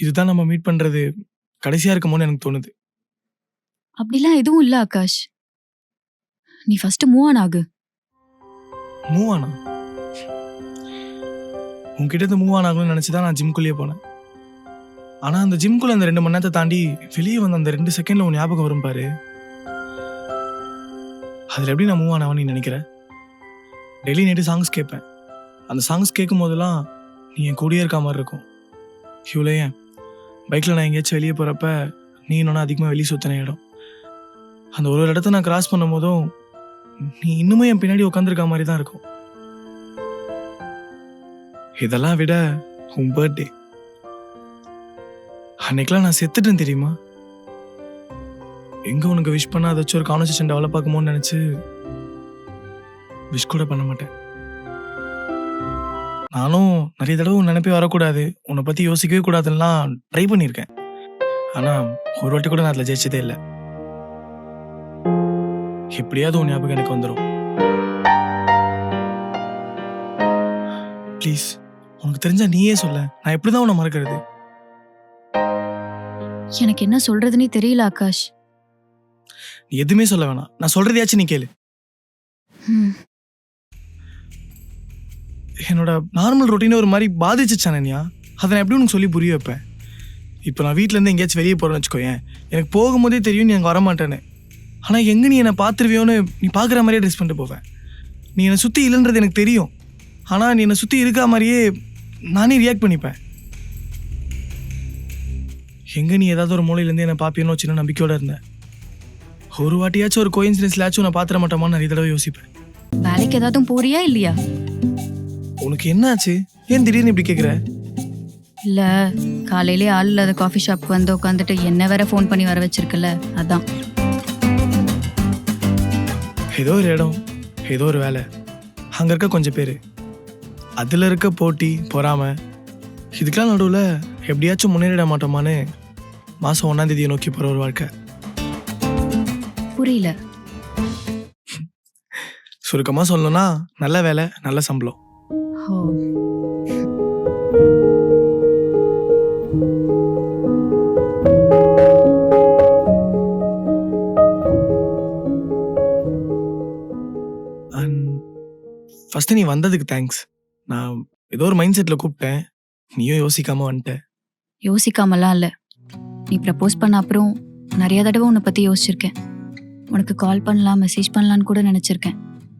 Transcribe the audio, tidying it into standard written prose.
இதுதான் நம்ம மீட் பண்றது கடைசியா இருக்குமோன்னு எனக்கு தோணுது. அப்படிலாம் எதுவும் இல்ல ஆகாஷ். நீ ஃபர்ஸ்ட் மூவ் ஆன் ஆகு. மூவ் ஆனா? உன்கிட்ட இருந்து மூவ் ஆன் ஆகணும்னு நினைச்சு தான் நான் ஜிம்குள்ளேயே போனேன். ஆனா அந்த ஜிம்குள்ள அந்த 2 மணி நேரத்தை தாண்டி வெளியே வந்த அந்த 2 செகண்ட்ல உன் ஞாபகம் வரும் பாரு. அதுல எப்படி நான் மூவ் ஆன் ஆவேன்னு நீ நினைக்கிற? டெய்லி நைட்டு சாங்ஸ் கேட்பேன். அந்த சாங்ஸ் கேட்கும் போதெல்லாம் நீ என் கூடயே இருக்க மாதிரி இருக்கும். இவ்வளோ ஏன் பைக்கில் நான் எங்கேயாச்சும் வெளியே போகிறப்ப நீ இன்னொன்று அதிகமாக வெளியே சுற்றின இடம். அந்த ஒரு இடத்த நான் கிராஸ் பண்ணும் போதும் நீ இன்னுமே என் பின்னாடி உட்காந்துருக்க மாதிரி தான் இருக்கும். இதெல்லாம் விட உன் பர்த்டே அன்னைக்கெல்லாம் நான் செத்துட்டேன் தெரியுமா? எங்க உனக்கு விஷ் பண்ண அதாச்சும் ஒரு கான்வர்சேஷன் டெவலப் ஆகுமோன்னு நினைச்சு விஷ் கூட பண்ண மாட்டேன். நானும் நிறைய தடவை உன் நினைப்பே வரக்கூடாது, உன்னை பத்தி யோசிக்கவே கூடாதுலாம் ட்ரை பண்ணியிருக்கேன். ஆனா ஒரு வாட்டி கூட நான் அதில் ஜெயிச்சதே இல்லை. எப்படியாவது உன் ஞாபகம் எனக்கு வந்துடும். ப்ளீஸ், உனக்கு தெரிஞ்சா நீயே சொல்ல. நான் எப்படிதான் உன்னை மறக்கிறது? எனக்கு என்ன சொல்றதுன்னே தெரியல ஆகாஷ். நீ எதுவுமே சொல்ல வேணாம், நான் சொல்றதையாச்சும் நீ கேளு. என்னோட நார்மல் ரொட்டீனை ஒரு மாதிரி பாதிச்சிச்சானேயா, அதை நான் எப்படி உனக்கு சொல்லி புரிய வைப்பேன்? இப்போ நான் வீட்டிலேருந்து எங்கேயாச்சும் வெளியே போகிறேன்னு வச்சுக்கோயேன், எனக்கு போகும்போதே தெரியும் நீ அங்கே வரமாட்டேன்னு. ஆனால் எங்கே நீ என்னை பார்த்துருவியோன்னு நீ பார்க்குற மாதிரியே ட்ரெஸ் பண்ணிட்டு போவேன். நீ என்னை சுற்றி இல்லைன்றது எனக்கு தெரியும், ஆனால் நீ என்னை சுற்றி இருக்கா மாதிரியே நானே ரியாக்ட் பண்ணிப்பேன். எங்கே நீ ஏதாவது ஒரு மூலையிலேருந்து என்னை பார்ப்பியோன்னு வச்சுன்னா நம்பிக்கையோடு இருந்தேன். ஒரு வாட்டியாச்சும் ஒரு கோயின்சிடென்ஸ்லாச்சும் நான் பார்த்துட மாட்டோமான்னு நிறைய தடவை யோசிப்பேன். வேலைக்கு ஏதாவது போறியா இல்லையா? உனக்கு என்ன ஆச்சு? ஏன் திடீர்னு இப்படி கேட்குற? இல்ல, காலையிலே ஆள் இல்லாத காஃபி ஷாப்க்கு வந்து உட்காந்துட்டு என்ன வேற ஃபோன் பண்ணி வர வச்சிருக்கல, அதான். ஏதோ ஒரு இடம், ஏதோ ஒரு வேலை, அங்கே இருக்க கொஞ்சம் பேர், அதில் இருக்க போட்டி பொறாமை, இதுக்கெல்லாம் நடுவில் எப்படியாச்சும் முன்னேறிட மாட்டோமான்னு மாதம் 1ஆம் தேதியை நோக்கி போகிற ஒரு வாழ்க்கை. புரியல. சுருக்கமாக சொல்லணும்னா நல்ல வேலை, நல்ல சம்பளம். ஓ, ஃபஸ்ட்டு நீ வந்ததுக்கு தேங்க்ஸ். நான் ஏதோ ஒரு மைண்ட் செட்டில் கூப்பிட்டேன், நீயும் யோசிக்காமல் வந்துட்ட. யோசிக்காமலாம் இல்லை. நீ ப்ரப்போஸ் பண்ண அப்புறம் நிறைய தடவை உன்னை பற்றி யோசிச்சிருக்கேன். உனக்கு கால் பண்ணலாம், மெசேஜ் பண்ணலான்னு கூட நினச்சிருக்கேன்.